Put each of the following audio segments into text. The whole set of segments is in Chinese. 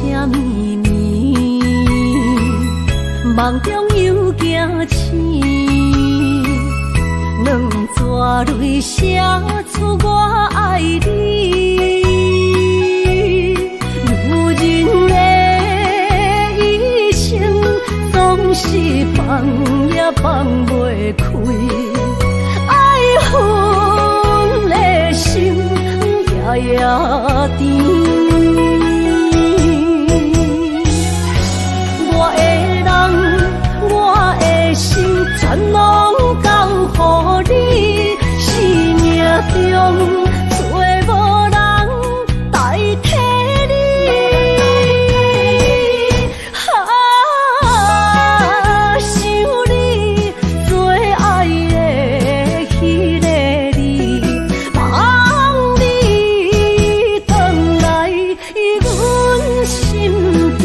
啥物暝，梦中又惊醒，两纸泪写出我爱你。女人的一生总是放也放袂开，爱恨的心夜夜甜。全拢交予你，生命中找无人代替你。想你最爱的迄个你，望你回来阮心边。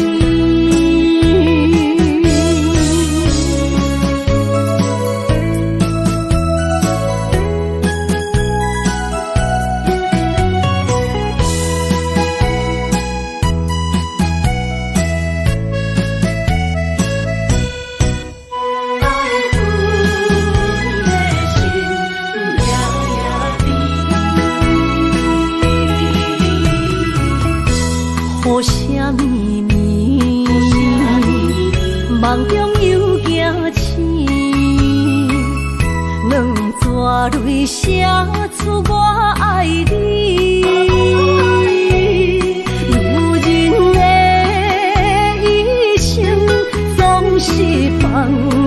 雨啥物暝，梦中又惊醒，两纸泪写出我爱你。女人的一生总是放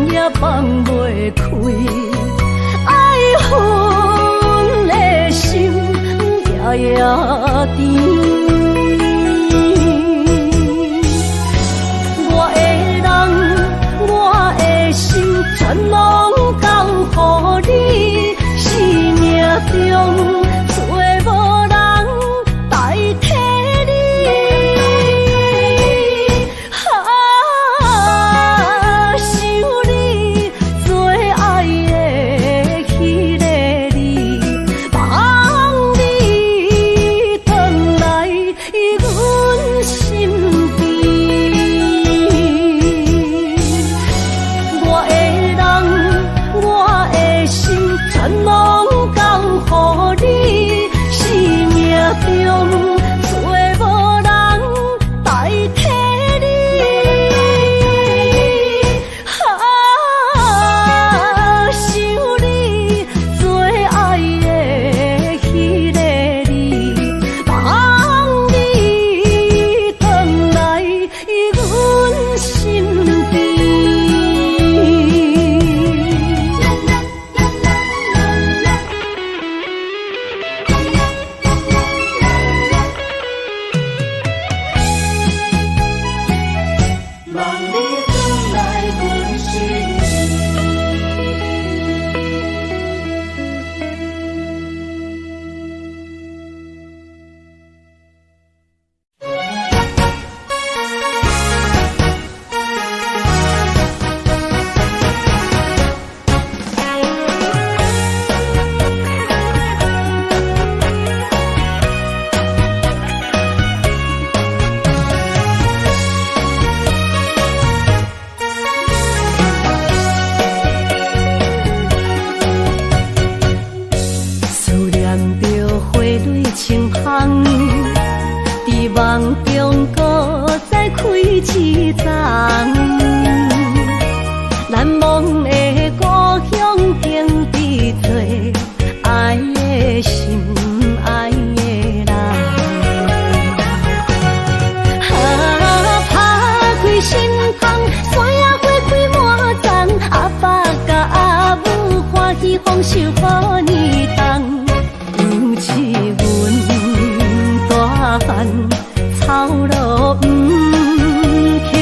也放袂开，爱恨的心夜夜甜。全拢交予你，生命中找无人代替你。想你最爱的迄个你，望你回来阮心边。全拢交予你，生命中找无人代替你。想你最爱的迄个你，望你回来阮心边。梦中搁再开一丛，难忘的故乡经历做爱的心爱的人。打开心窗，山野花开满丛，阿爸甲阿母欢喜丰收好年冬，有一阮大汉。草路不轻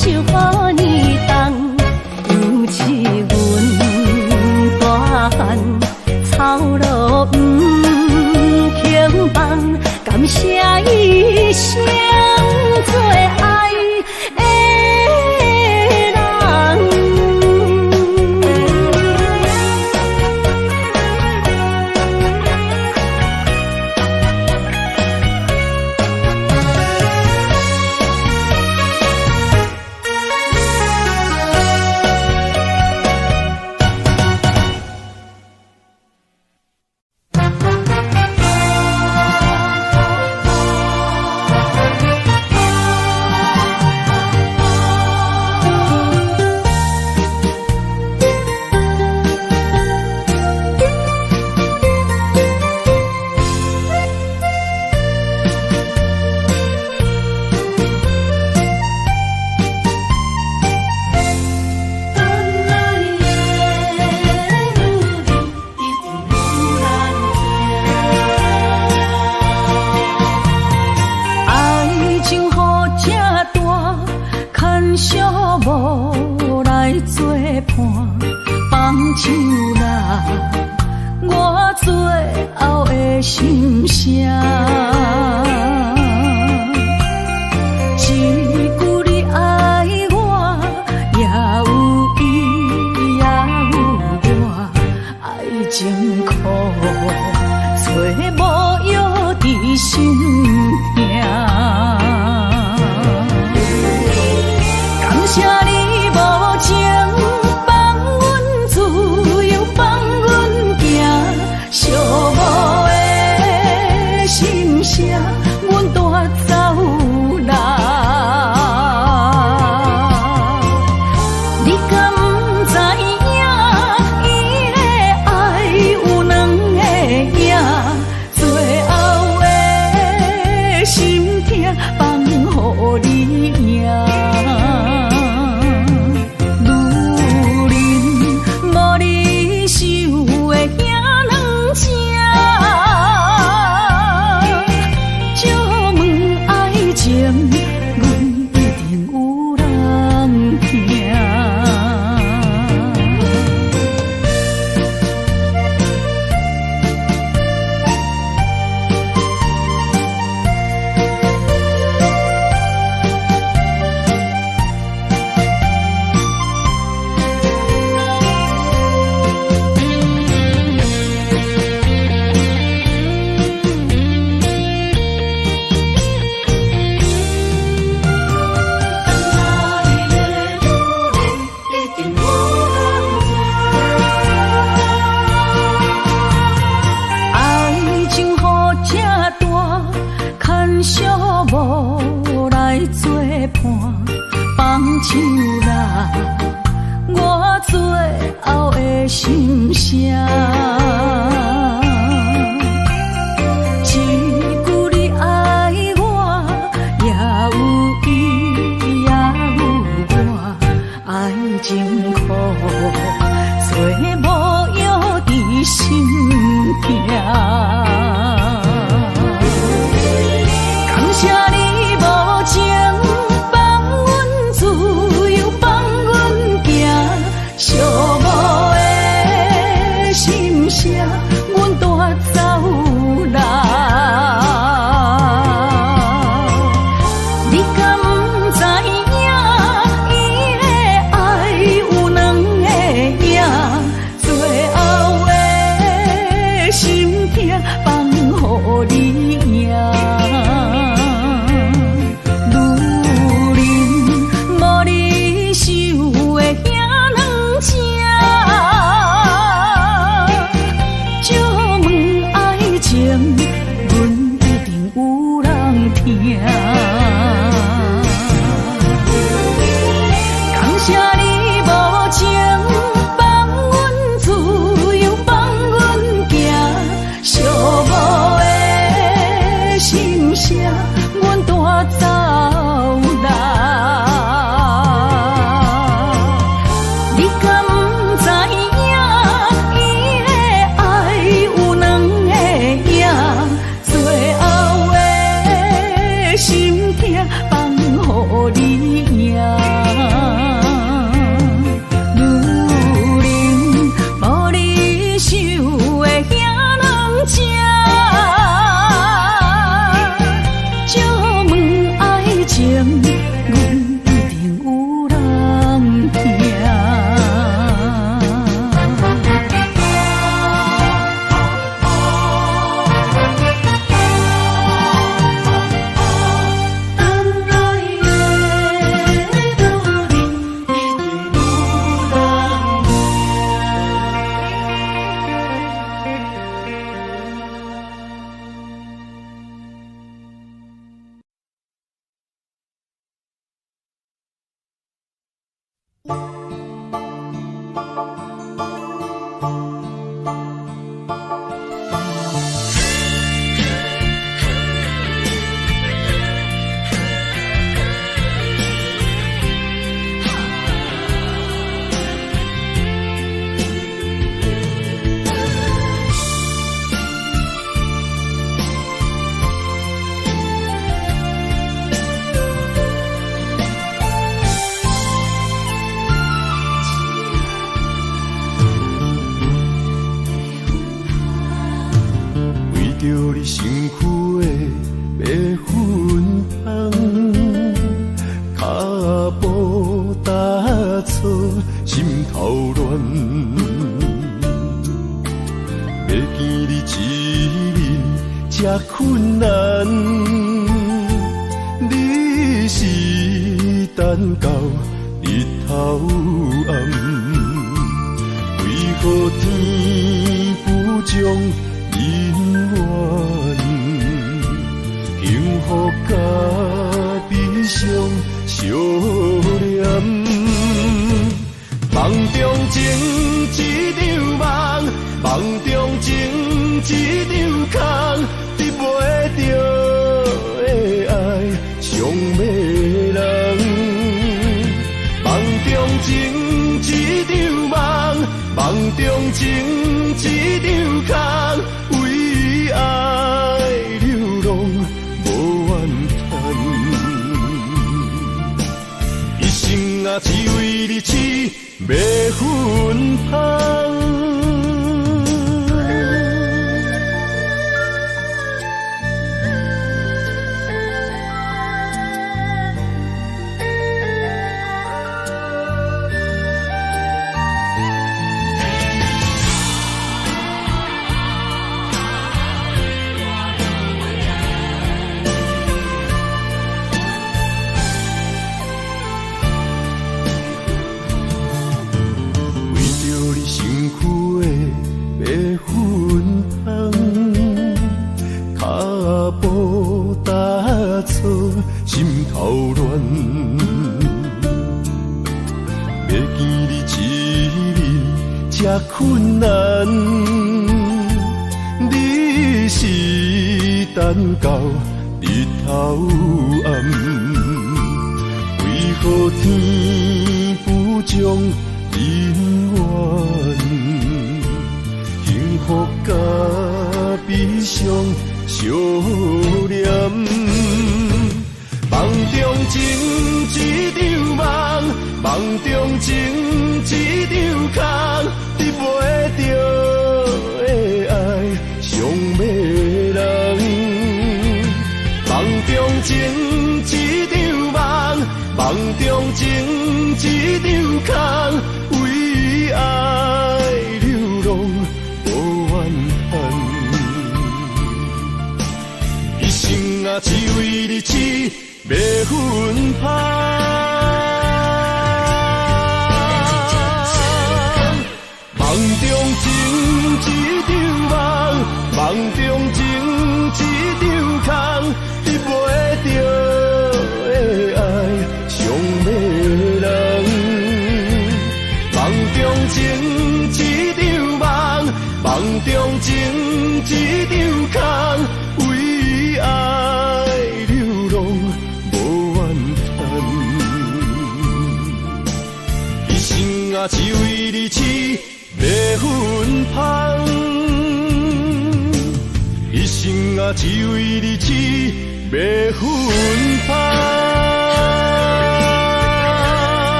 受予你重，尤其阮大汉草路不轻放，感谢一生做爱的人。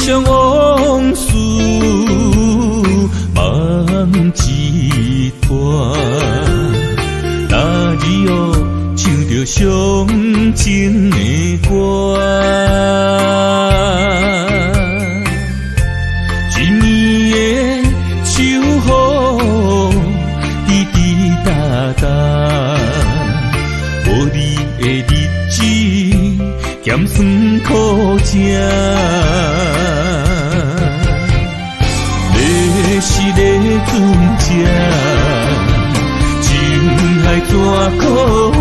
相往事上情的歌。一年的秋雨，滴滴答答，无你的日子，咸酸苦涩。要是咧船只，情海怎可换？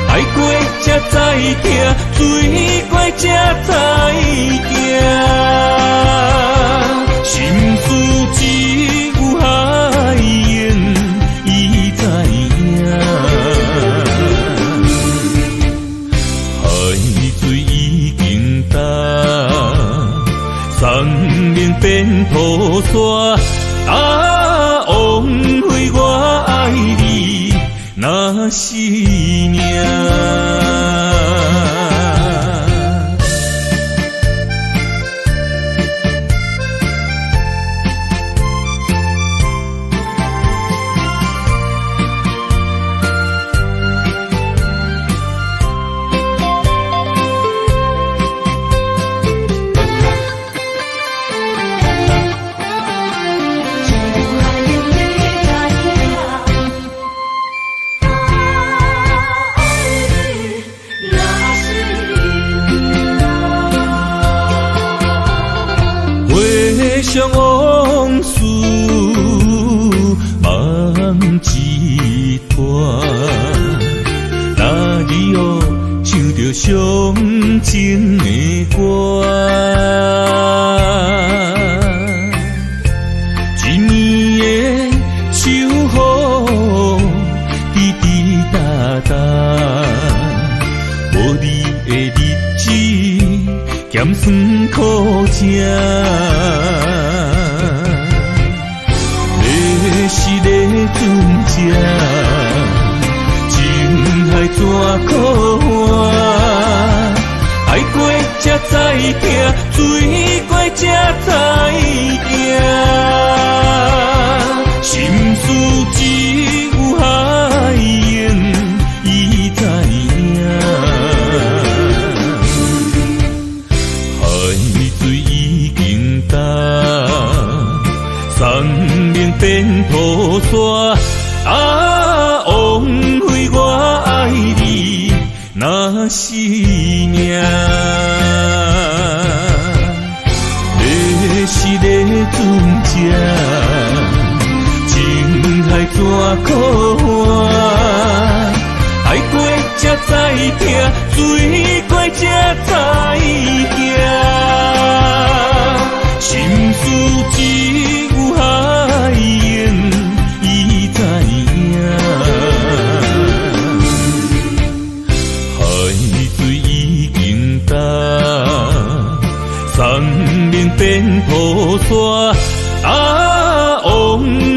爱过才知疼，水过才知行。心事只有海燕伊知影，海水已经干。生命变土沙，枉费我爱你那是命。回往事梦一段，那你哦唱着伤情的歌。一年的秋雨，滴滴答答，无你的日子，咸酸苦涩。要是咧船只，情海怎可换？爱过才知疼，水过才知行。心事只有海燕伊知影，海水已经干。生命变土沙，枉费我爱你那是命。要是咧船只，情海怎可换？爱过才知疼，水过才知行。心事只有海燕伊知影，海水已经干，生命变土沙，枉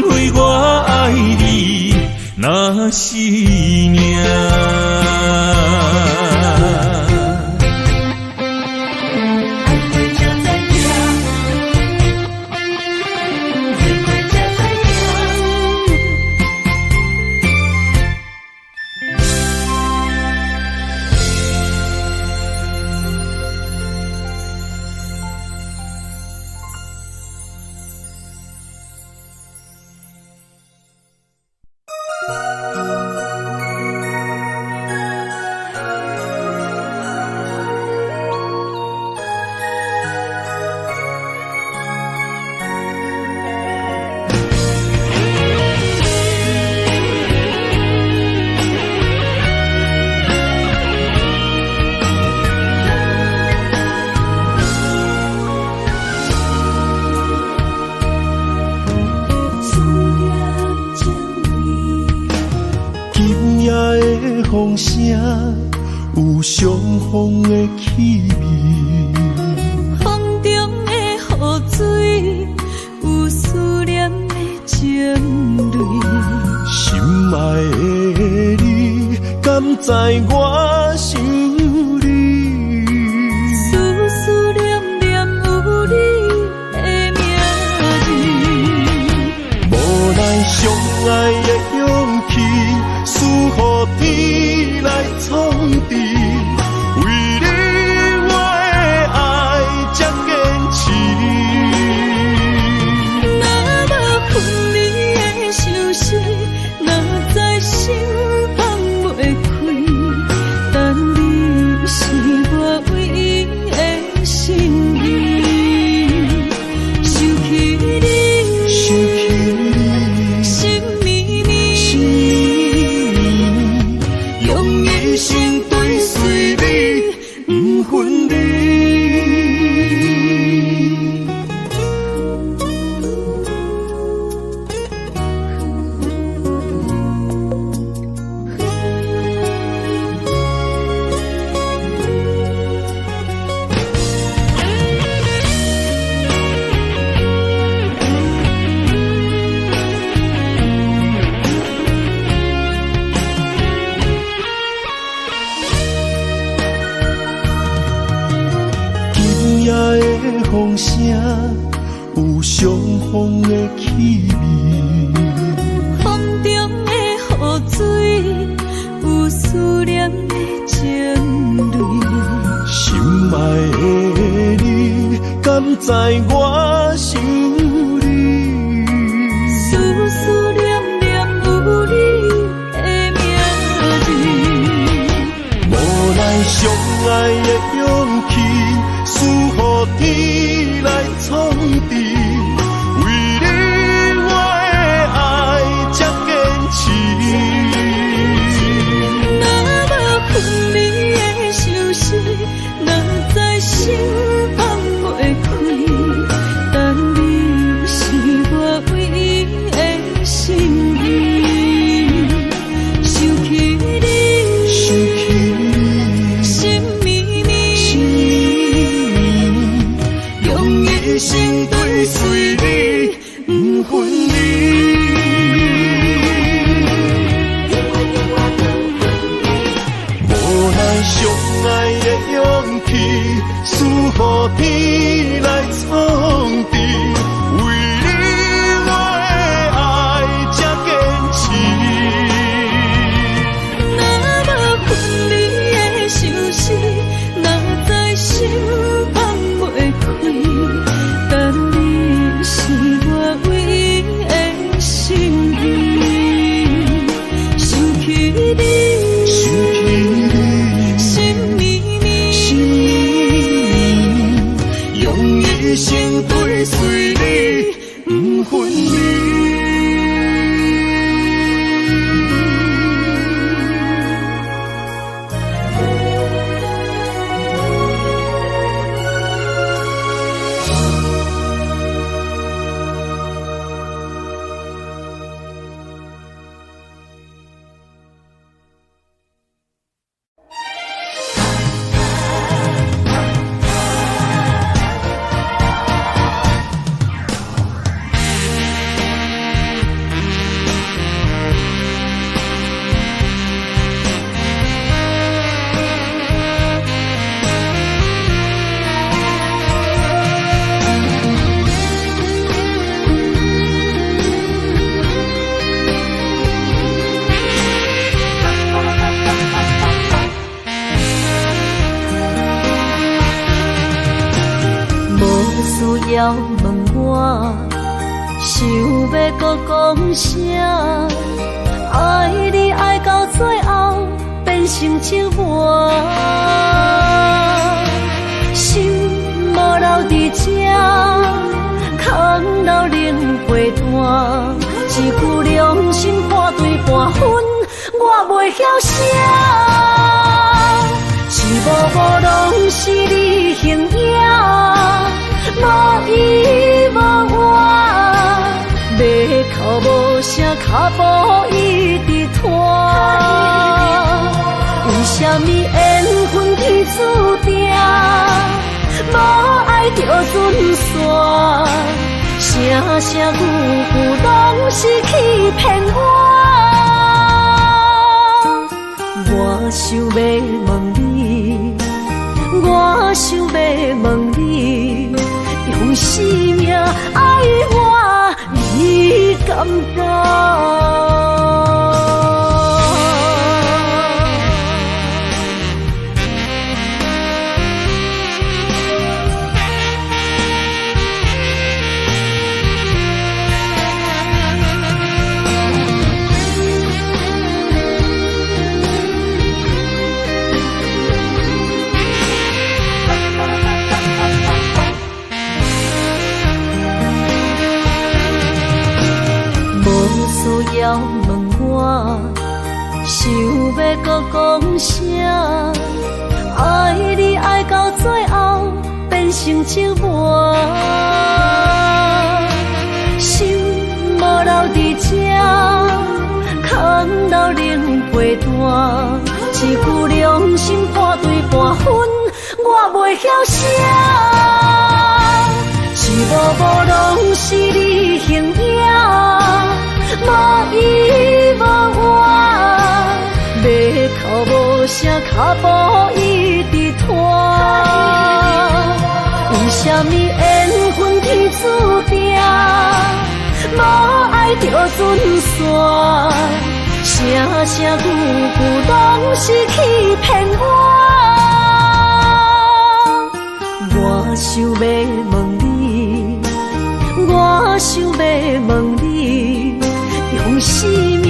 费我爱你那是命。风声有相逢的气味，风中的雨水有思念的情泪。心爱的你，敢知我想你？思念念有你的名字，无奈相爱的勇气，输予天。风声，有相逢的气味。风中的雨水，有思念的情泪。心爱的你，敢知我想你？思思念念有你的名字。无奈相爱的勇气，输予天来创治。为你我的爱才坚持。若无分离的相思，若在心放袂开。但你是我唯一的心意，想起你，心绵绵，用一生追随你，不分离。无奈相爱的勇气，输予天来创治。为你我的爱才坚持。若无分离的相思，若在心放袂开。但你是我唯一的心意，想起你，心绵绵，用一生追随你，不分离。需要问我，想要搁讲啥？爱你爱到最后变成寂寞，心无留伫这，空留冷陪伴。一句良心半对半分，我袂晓写。一幕幕拢是你形影。无依无我，要哭无声，脚步一直拖。为什么缘分天注定，无爱就准线？声声句句拢是欺骗我。我想要问你，我想要问你。用生命爱我，你敢讲？需要问我，想要搁讲啥？爱你爱到最后变成寂寞，心无留伫这，空留冷陪伴。一句良心半对半分，我袂晓写。一幕幕拢是你形影。无依无我，要哭无声，脚步一直拖。为什么？无爱就准线，声声句句拢是欺骗我。我想要问你，我想要问你，用生命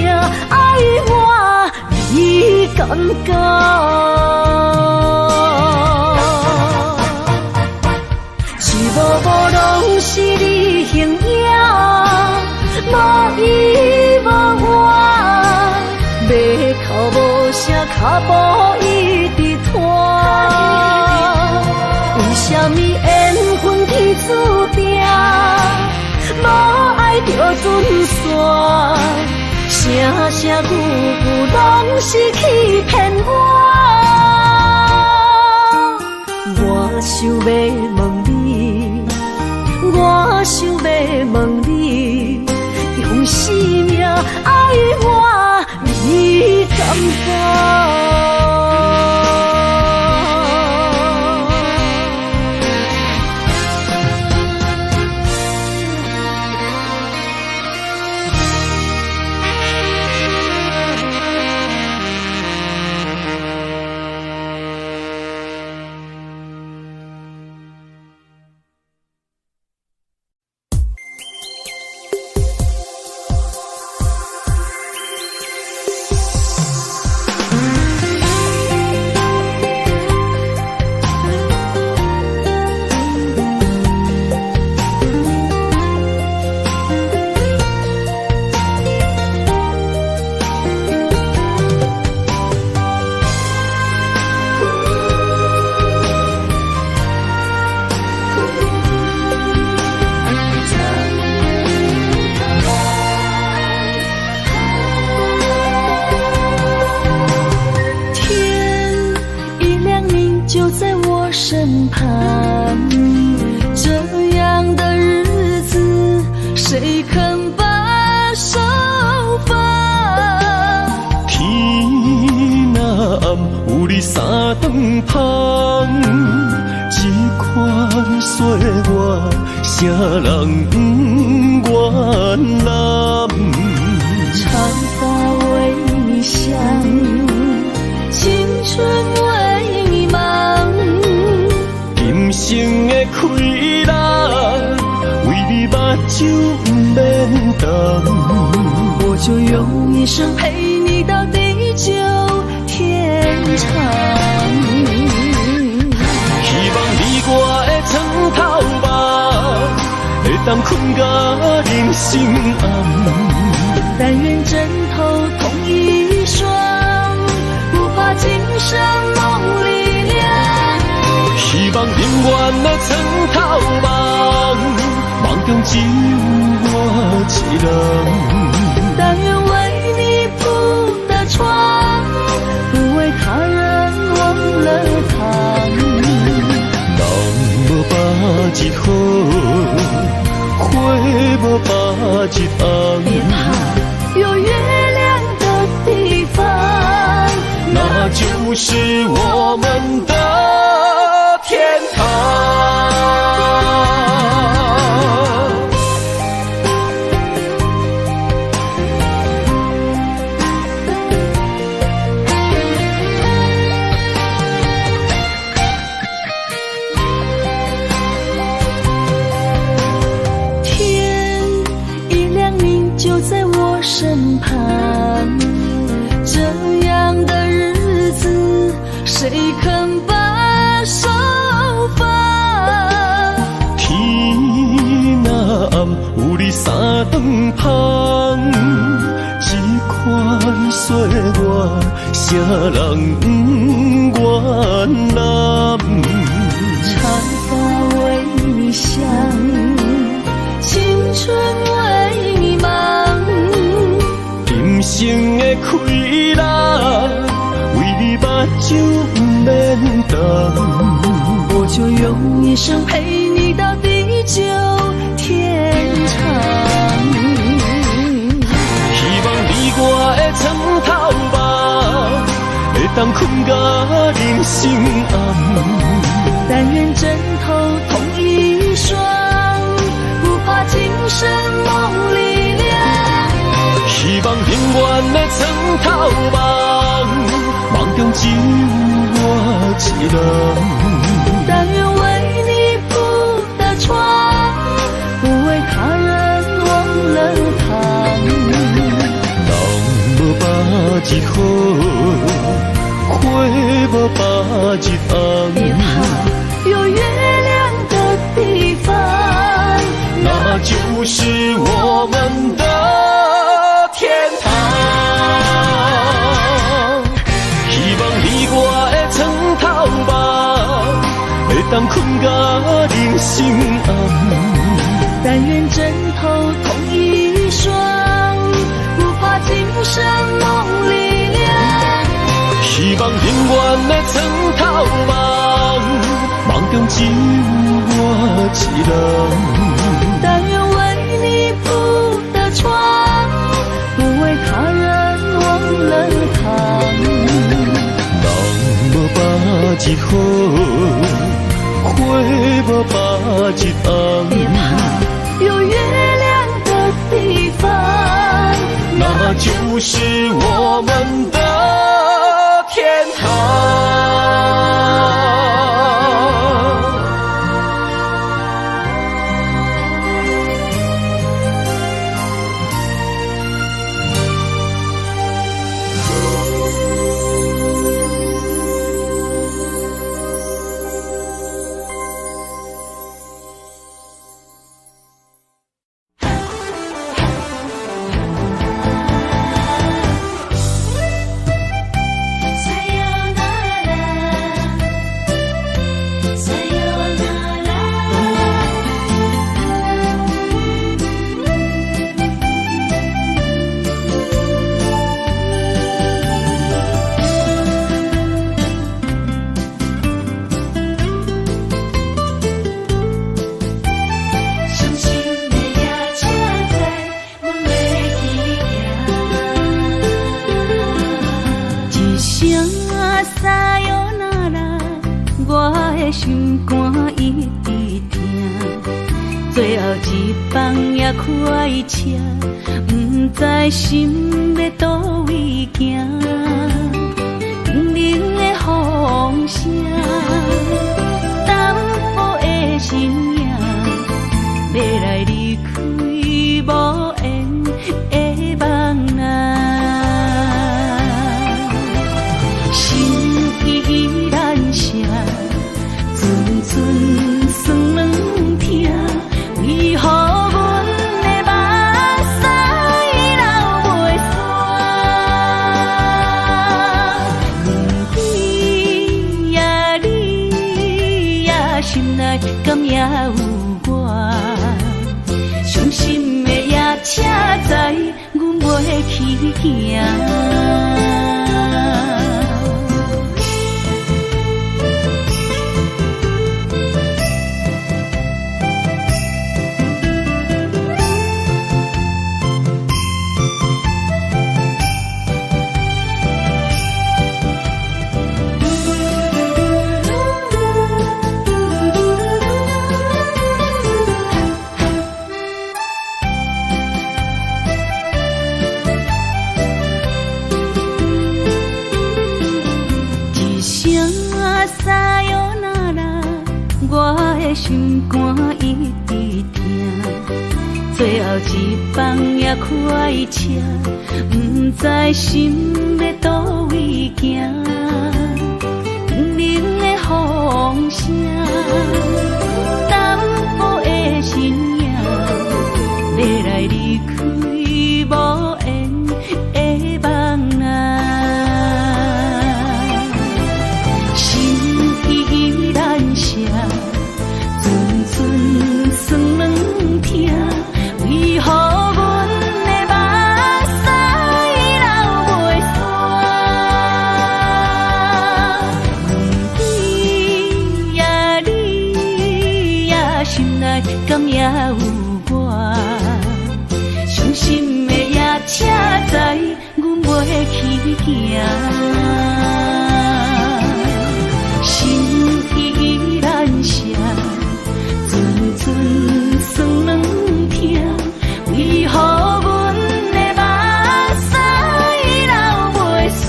爱我，你敢讲？一幕幕拢是你形影，无依无我，要哭无声，脚步一直拖。为什么缘分天注定，无爱就准线，声声句句拢是欺骗我。我想要问你，我想要问你，用生命爱我，你敢讲？身旁，这样的日子谁肯把手放？天若暗，有你三顿芳，这款岁月，谁人不愿揽？长发为你香，青春为你忙。今生的快乐，为你目睭不免干。我就用一生陪你到地久天长。希望你我的床头梦，会当困到人生暗。但愿枕头同一双，不怕今生梦里凉。希望永远的床头梦，梦中只有我一人。但愿为你铺的床，不为他人忘了躺。人无把一好，花无把一红。别怕有月亮的地方，那就是我们的天堂。天一亮你就在我身旁，这样的日子谁肯把手放？天若暗，有你三顿芳，这款岁月，谁人不愿揽？长发为你香，青春为你忙。今生的快乐，为你目睭不免干。我就用一生陪你到地久天长。希望你我的床头梦，会当困到人生暗。但愿枕头同一双，不怕今生梦里人。但愿为你铺的床，不为他人忘了躺。人无把日好，花无把日红。有月亮的地方，那就是我们的天堂。希望你我的床头梦，会当困到人心暗。但愿枕头同一双，不怕今生梦里凉。希望永远的床头梦，梦中只有我一人。但愿为你铺的床，不为他人忘了躺。人无把日好，花无把日红。有月亮的地方，那就是我们的天堂。心肝一直疼，最后一放也开车，不知心要倒位行。冷冷的风声，淡薄的身影，要来离开无缘的梦啊，心依然舍。寸寸酸软疼，为何阮的目屎流袂煞？你呀你呀，心内敢也有我？伤心的夜车载，阮袂去行。心肝一直疼，最后一放也开车，不知心要倒位行。冷冷的风声，淡薄的身影，要来离开无缘的梦啊，心依然舍。寸酸软疼，为何阮的目屎流袂煞？你呀你呀，心内敢也有我？伤心的夜车载，阮袂去行。心依然舍。寸寸酸软疼，为何阮的目屎流袂煞？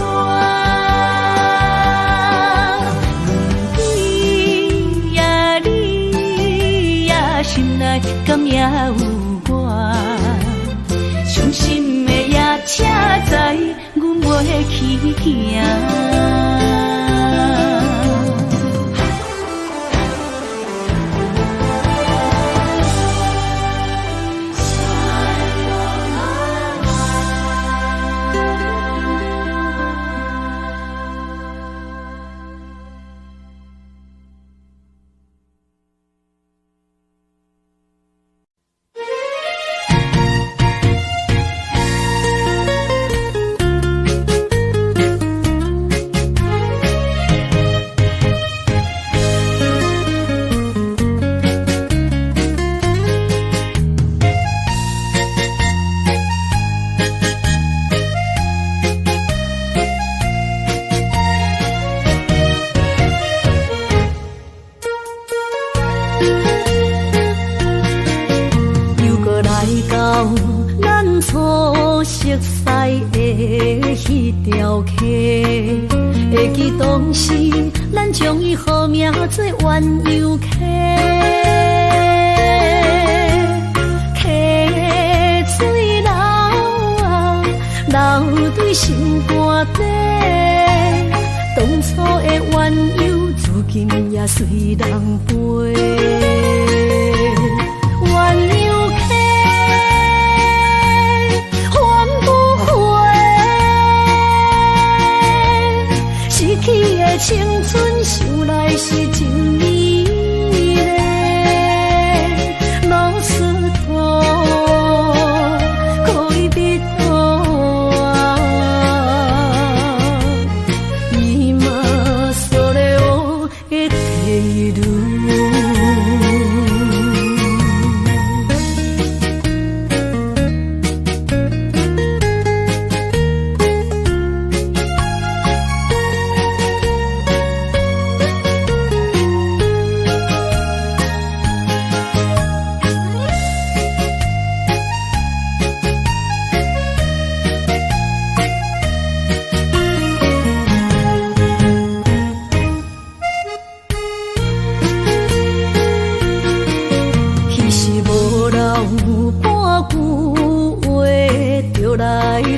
去行。会记当时，咱将伊号名做鸳鸯溪，溪水流啊，流对心肝底。当初的鸳鸯，至今也随人陪。鸳鸯溪。青春想来是真美丽，老师徒可以彼途啊，伊嘛所了的体路。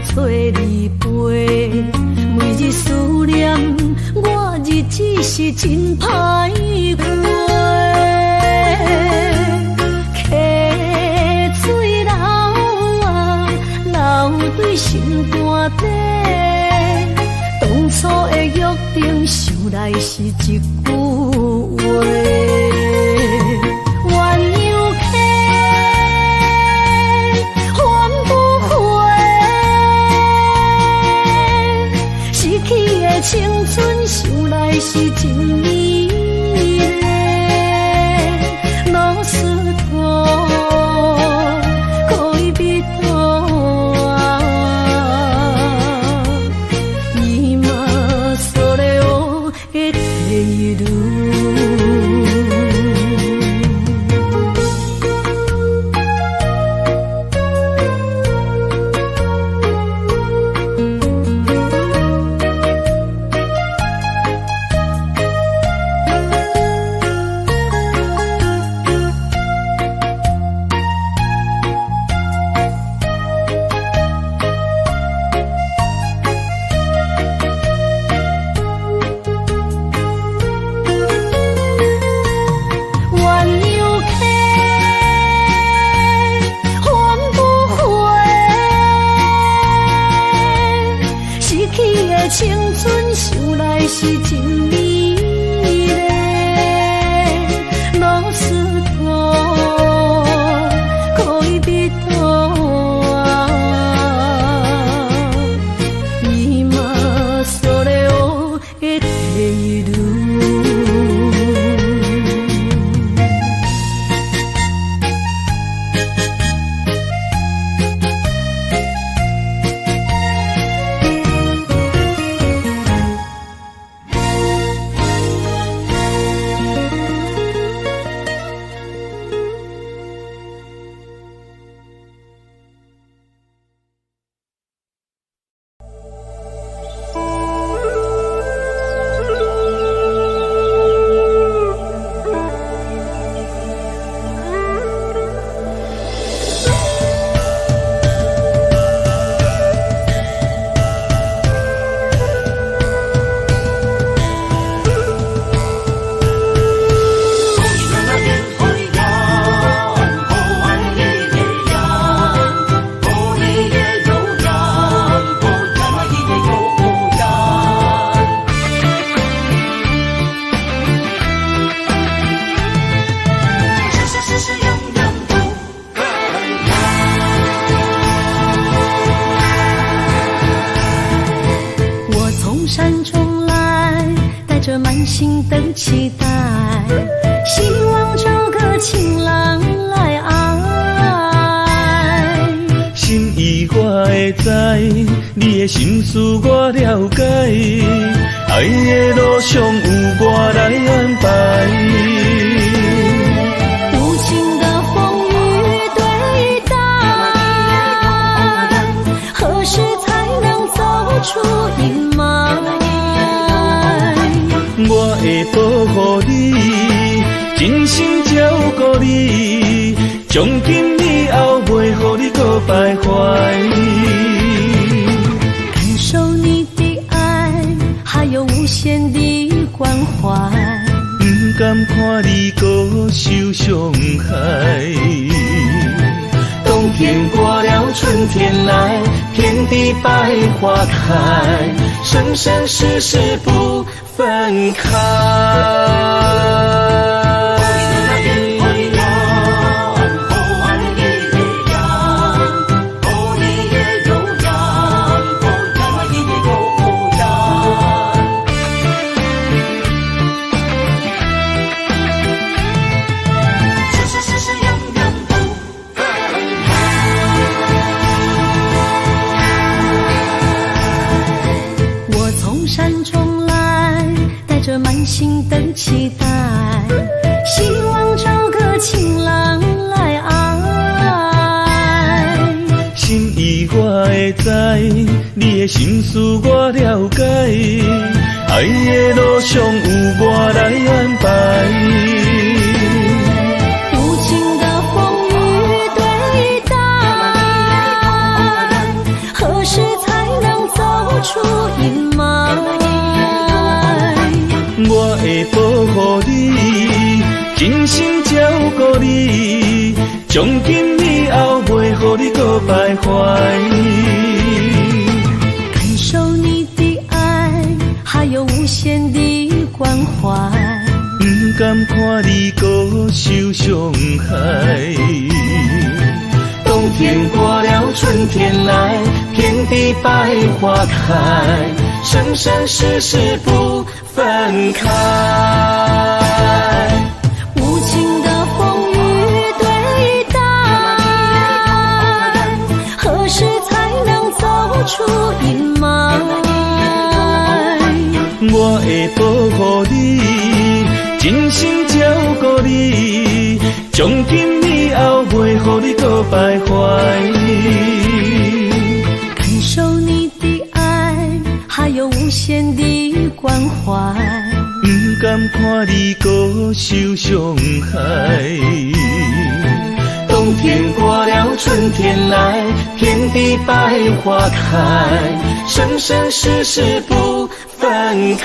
找你陪，每日思念，我日子是真歹过。溪水流啊，流对心肝底。当初的约定，想来是一句话。青春想来是真美丽，老师徒可以彼途啊，伊嘛所了的体路。青春想来是真美丽，老师徒可以彼途啊，伊嘛所了的体路。山中来，带着满心的期待，希望找个情郎来爱。心意我会知，你的心思我了解，爱的路上有我来安排。无情的风雨对待，何时才能走出阴霾？我会保护你，真心照顾你，从今以后袂予你搁徘徊。感受你的爱，还有无限的关怀，不甘看你搁受伤害。冬天过了，春天来，天地百花开，生生世世不分开。满心的期待，希望找个情郎来爱。心意我会知，你的心思我了解，爱的路上有我来安排。无情的风雨对待，何时才能走出阴霾？我会保护你，真心照顾你，从今以后袂予你搁徘徊。感受你的爱，还有无限的关怀，不甘看你搁受伤害。冬天过了，春天来，天地百花开，生生世世不分开。无情的风雨对待，何时才能走出阴霾？我会保护你，真心照顾你，从今以后袂予你搁徘徊。感受你的爱，还有无限的关怀，不甘看你搁受伤害。冬天过了，春天来，天地百花开，生生世世不分开。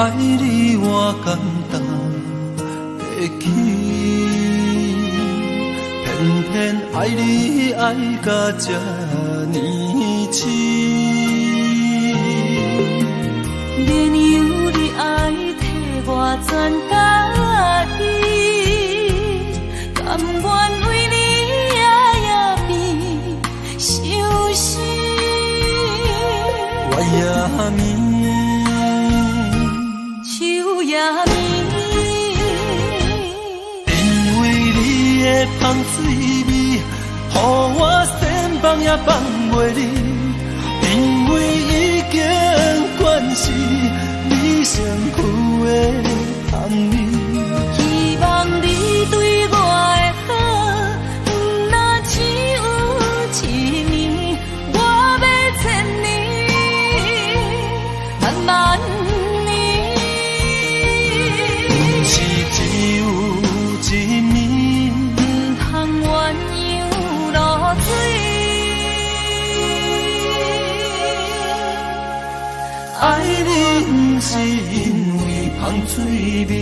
爱你我简单会起，偏偏爱你爱到这呢深。连由你爱替我全家己，甘愿为你夜夜眠伤心。我也眠。因为你的香水味，予我也放袂离，因为已经惯是你上苦的香味。希望你对我的好，若只有一年，我要千年，慢慢年。不是只有一暝，唔通鸳鸯落水。爱你不是因为香水味。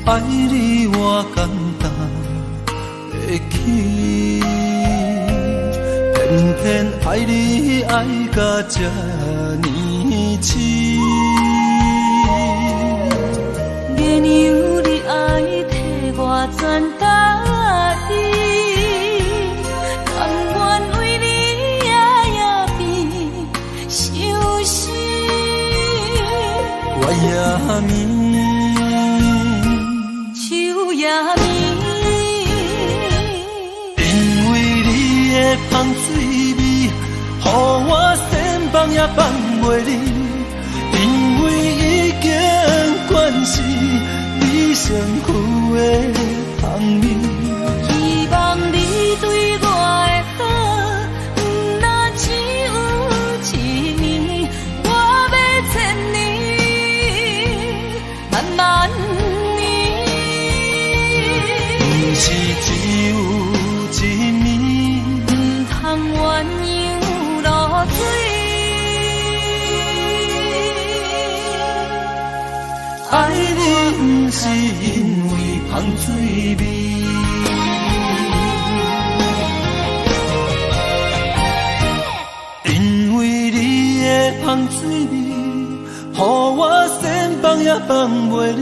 爱你我简单会起，偏偏爱你爱到这呢深。月娘你爱替我转答应，甘愿为你夜夜变伤心。我也眠。香水味，予我千放也放袂离，因为已经惯是你上苦的香味。希望你对我的好，若只有一年，我要千年，慢慢年。不是只有一暝。鸳鸯落水，爱你不是因为香水味，因为你的香水味，予我千放也放袂离，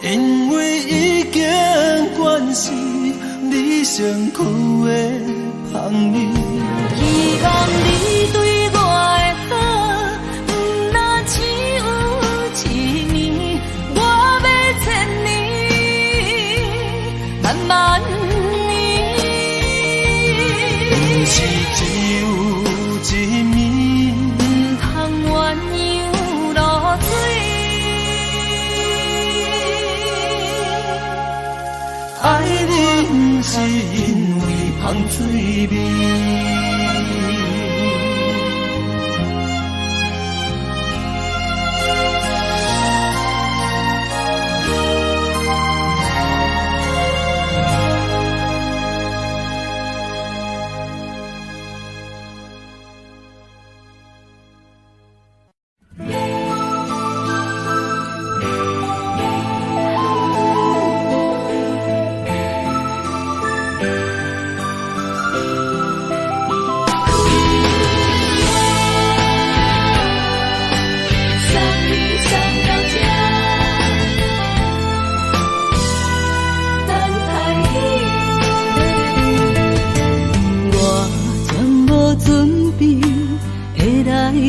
因为已经惯是你上苦的。希望你对我的好，若只有一年，我要千年，慢慢年。不是只有一暝，唔通鸳鸯落水。爱你不是因为香水味。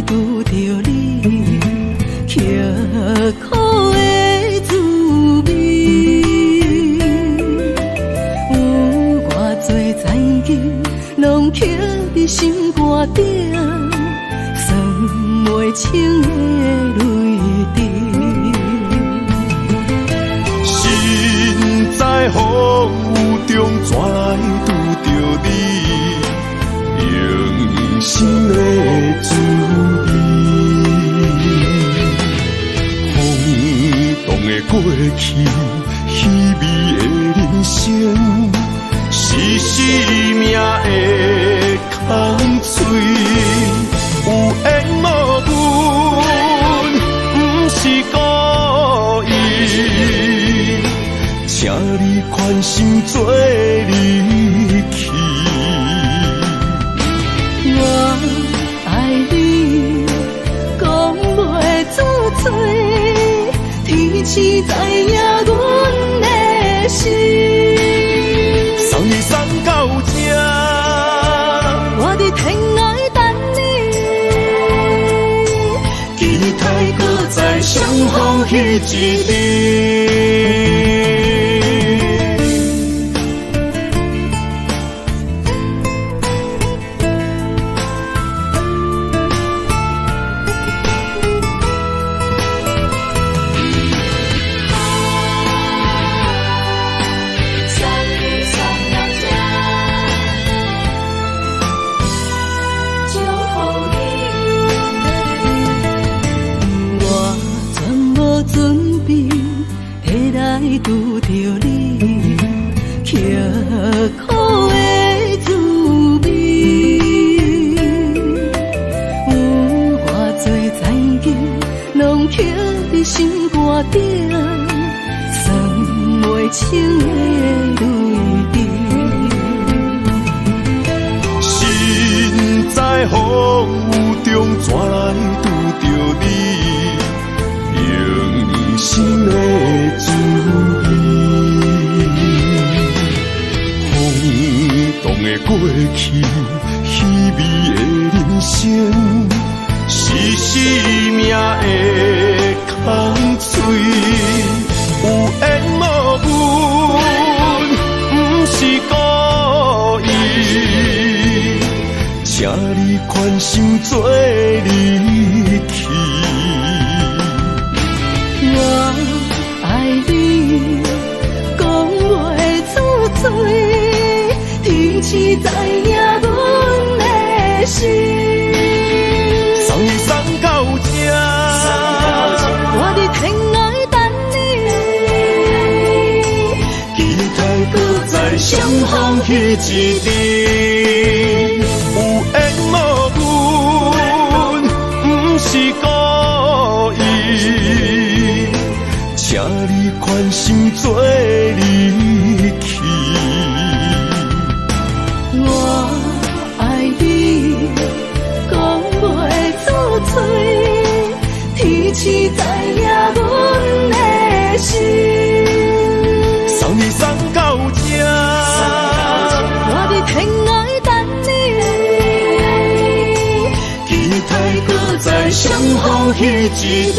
拄着你，刻苦的滋味，有偌多灾境，拢刻伫心肝顶，算袂清的泪滴。身在风雨中，怎来拄着你？用心的滋味，空洞的过去，虚伪的人生，是生命的空嘴，有缘无分，不是故意，请你宽心做离去。逢彼一日。拄着你刻苦的滋味，有偌多残景，拢刻伫心肝顶，算袂清的泪滴。心在风雨中，怎来拄着你？用心的滋味，风动的过去，稀微的人生，是生命的空嘴，有缘无分，不是故意，请你宽心做离去。我爱你，讲袂出嘴，天气知影阮的心。送你送到这，我伫天涯等你，期待搁再相逢彼一日。有缘无分，不是故意，请你宽心做离去。我爱你，讲袂出嘴，天气知影阮的心。送你送到这，我伫天涯等你，期待搁再相逢彼一日。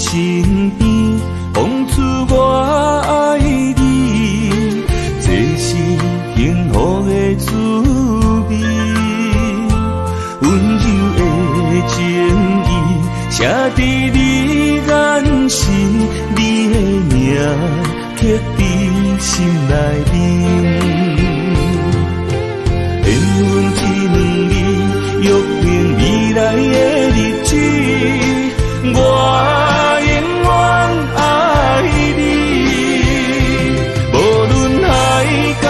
身边，讲出我爱你，这是幸福的滋味。温柔的情意，写伫你眼神，你的名刻伫心内面。缘分一两日，约定未来的日子。我永远爱你，无论海角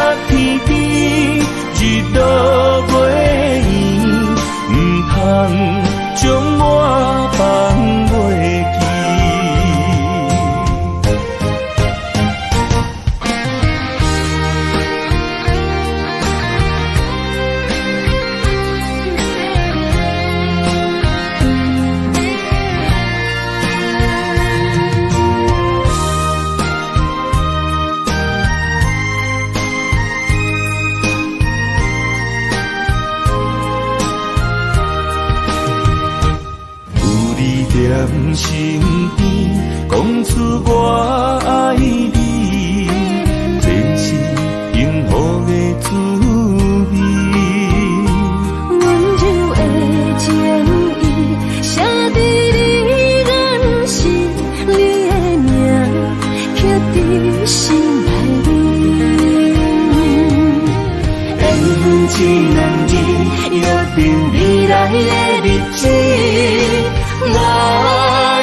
念身边，讲出我爱你，这是幸福的滋味。温柔的情意，写在你眼神，你的名刻在心内里。缘只两字，约定未来的日子。我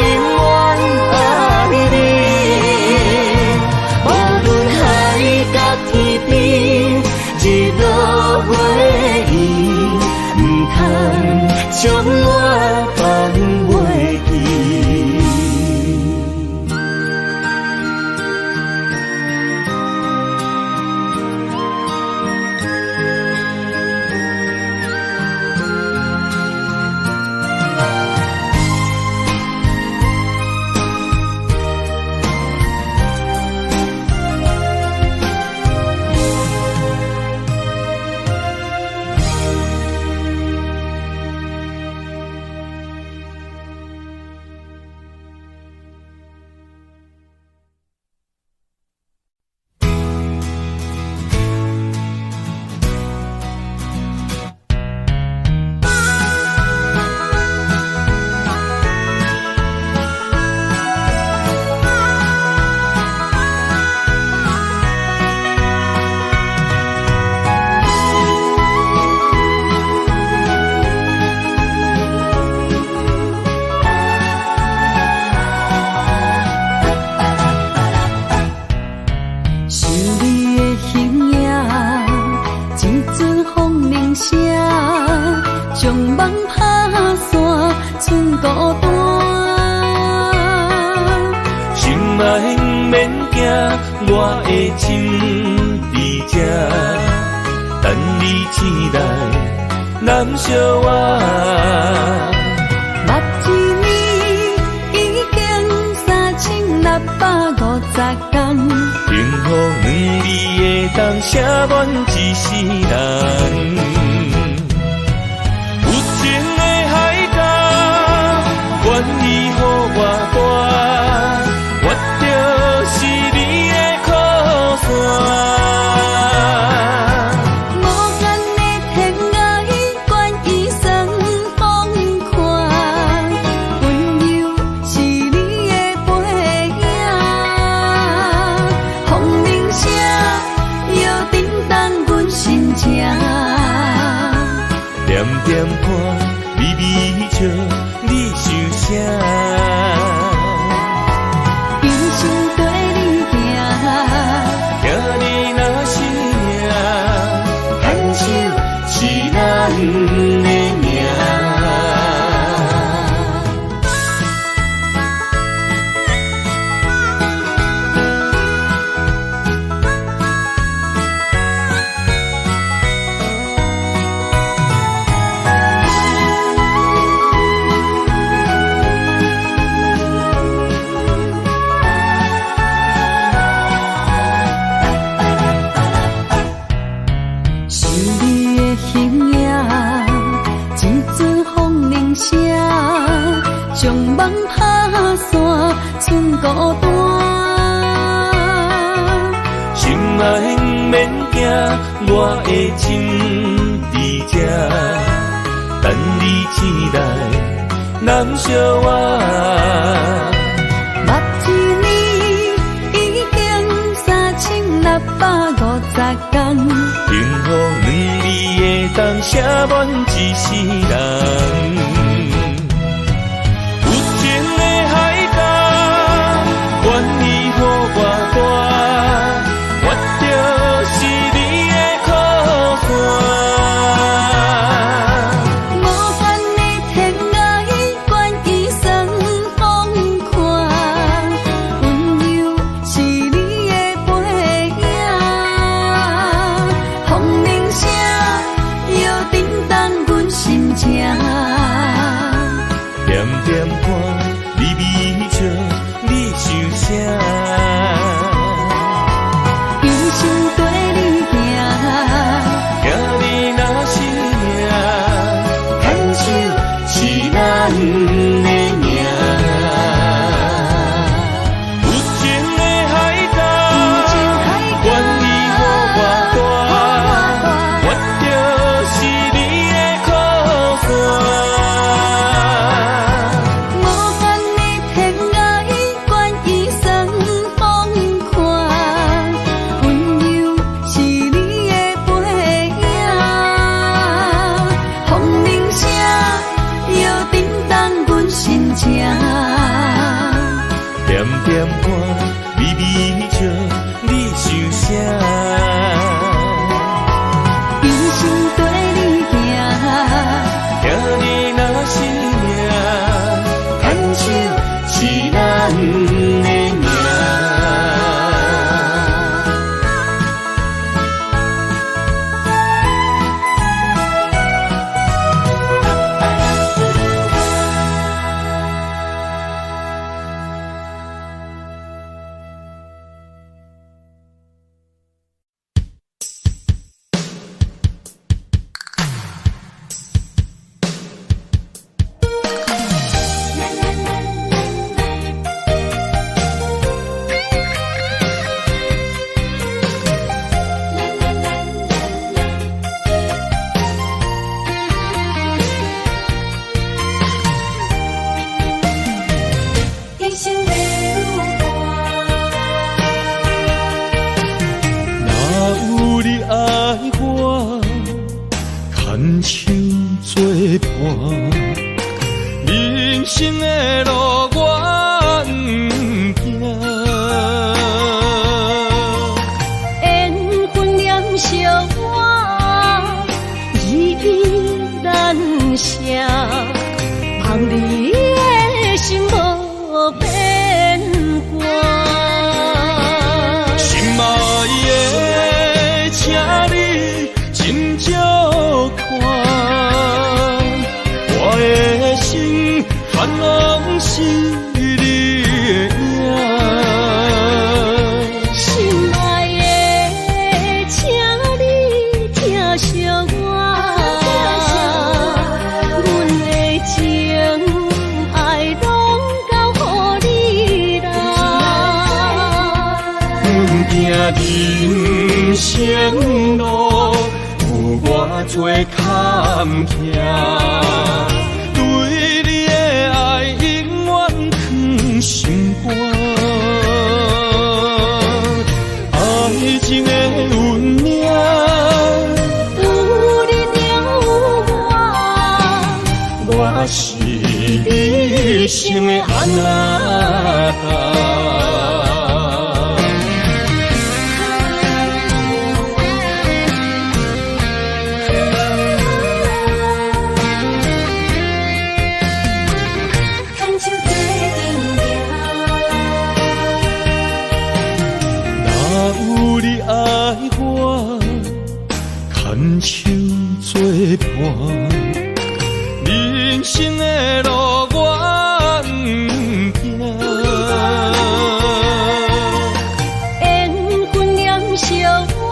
永远爱你，无论海角天边，日落月圆，不通将我放袂记。我的心在这，等你醒来，难相我。目一年已经3650天，幸福两字的当写满一世人。有情的海角，愿意予我伴，我就是你的靠山。点点看，微微笑，你想啥？人生跟你行，行你若是命，牵手是咱的命。将梦打散，剩孤单。心爱免惊，我的心在这，等你醒来，难相我。目一年已经3650天，幸福两字的当写满一世人。点点看，微微笑，你想啥？人生跟你行，行你若是命，牵手是咱的命。的名。人生的路我不行，缘分念惜我依依难舍，望你的心无变卦。心爱的，请你真少看，我的心全拢是你的影。心爱的，请你疼惜我，阮的情爱拢交予你啦。阮行人生路有偌多坎坷，对你的爱永远藏心肝。爱情的运命，有你了我是你生的安娜。牵手作伴，人生的路我不行。缘分念惜我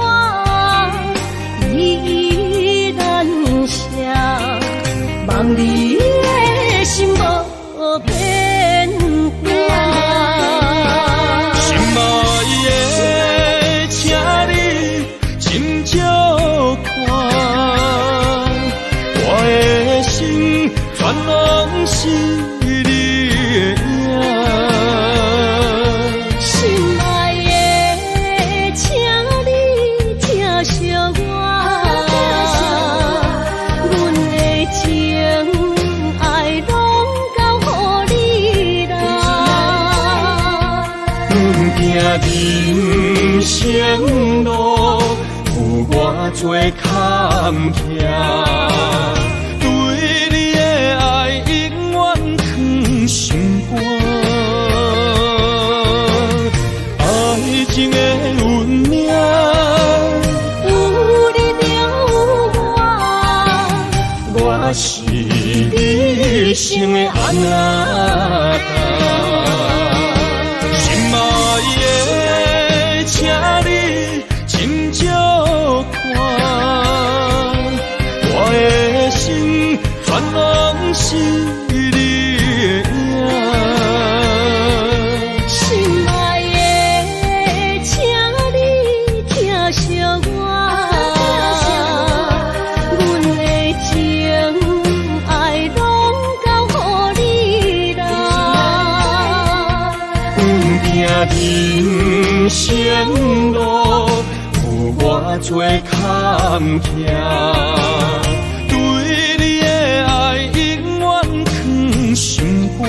依依难舍，望你的心无变卦。心爱的，请你真少看，我的心全拢是你的影。心爱的，请你疼惜我，阮的情爱拢交予你啦。阮行人生路有偌多坎坷，对你的爱永远藏心肝。爱情的运命，有你了我是你生的安娜。心爱的，请你真少看，我的心全拢是你的影。心爱的，请你疼惜我，阮的情爱拢交予你啦。阮行人生路有偌多坎坷，对你的爱永远藏心肝。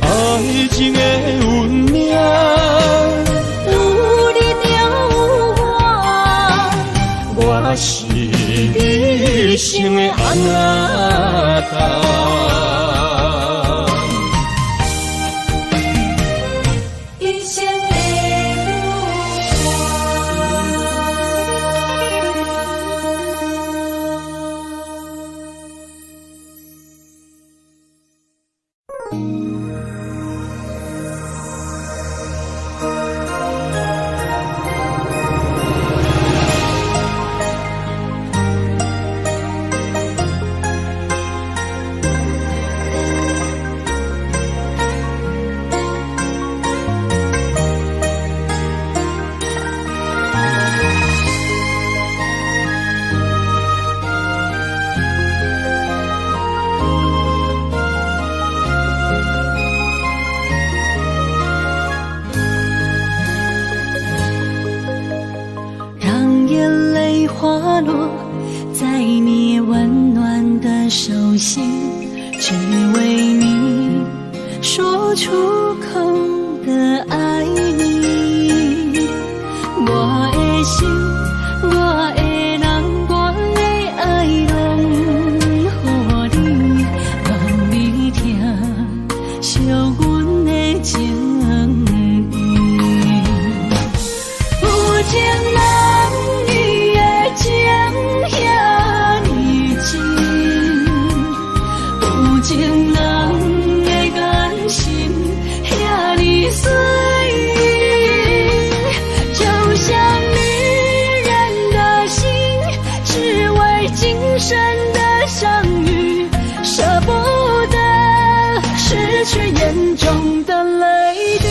爱情的运命，有你了我是你生的安娜。让眼泪滑落在你温暖的手心，只为你说出口的爱你。我的心，我的人，我的爱拢予你，望你听，惜阮的情意。有情人伊的情遐尼深，有情人的眼神遐尼水，就像女人的心，只为今生的相遇，舍不得失去眼中的泪滴。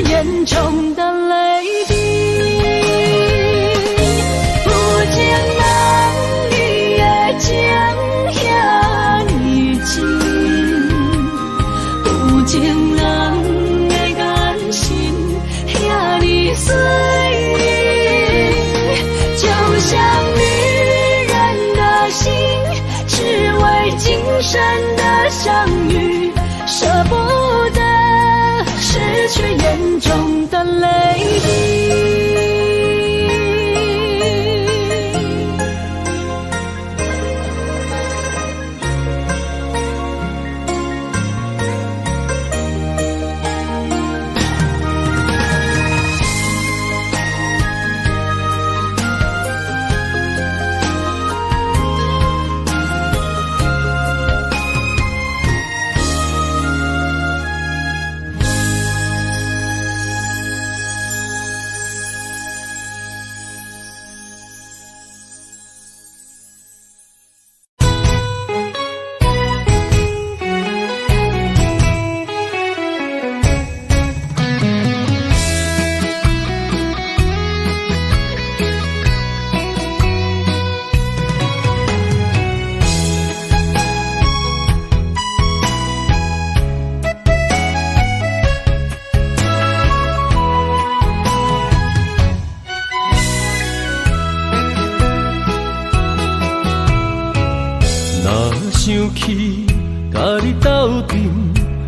眼中的泪滴，有情人伊的情遐尼深，有情人的眼神遐尼水，就像女人的心，只为今生的相遇，舍不得失去眼中的泪滴。想起甲你斗阵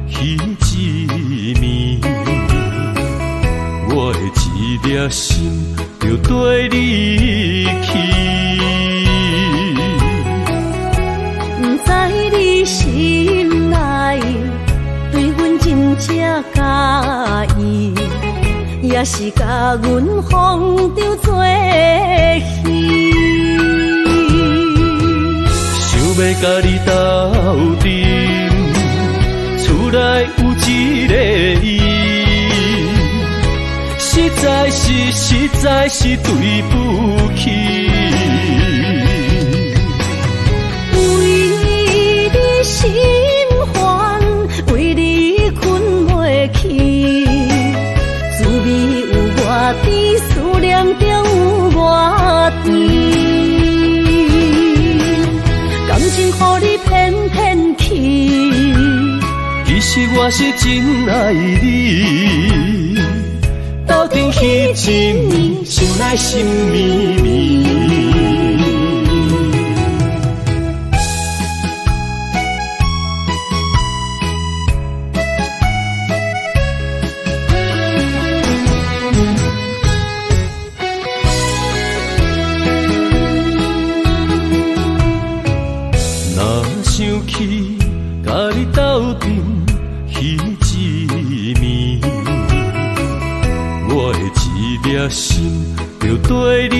彼一暝，我的一粒心就跟你去。不知你心内对阮真正介意，也也是甲阮放着做戏。想要甲你斗阵，厝内有一个伊，实在是对不起。为你心烦，为你困袂去，滋味有偌甜，思念就有偌甜。感情予你骗骗去，其实我是真爱你，斗阵彼一暝，想来心绵绵。想起甲你斗阵彼一暝，我的一粒心就对你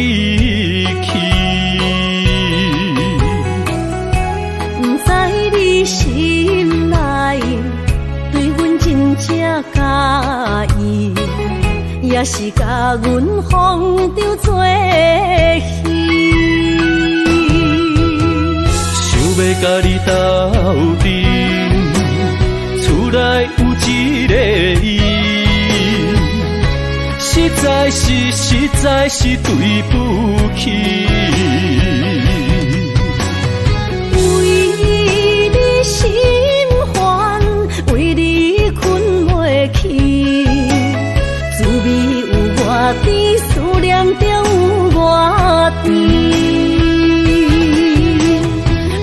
去。不知你心内对阮真正介意，也是甲阮放着做戏。要甲你斗阵，厝内有一个伊，实在是对不起。为你心烦，为你困袂去，滋味有偌甜，思念就有偌甜。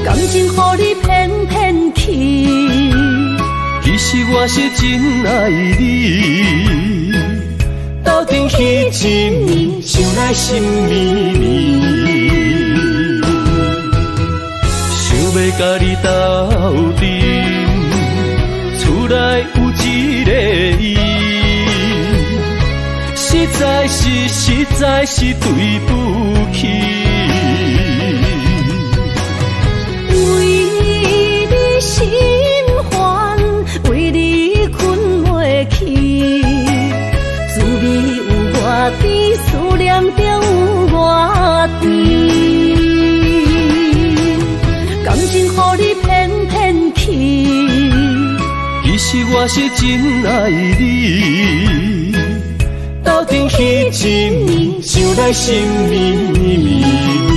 感情予你骗骗去，其实我是真爱你，斗阵彼一暝，想来心绵绵。想要甲你斗阵，厝内有一个伊，实在是对不起。心烦，为你困袂去，滋味有偌甜，思念就有偌甜。感情予你骗骗去，其实我是真爱你，斗阵彼一暝，想来心绵绵。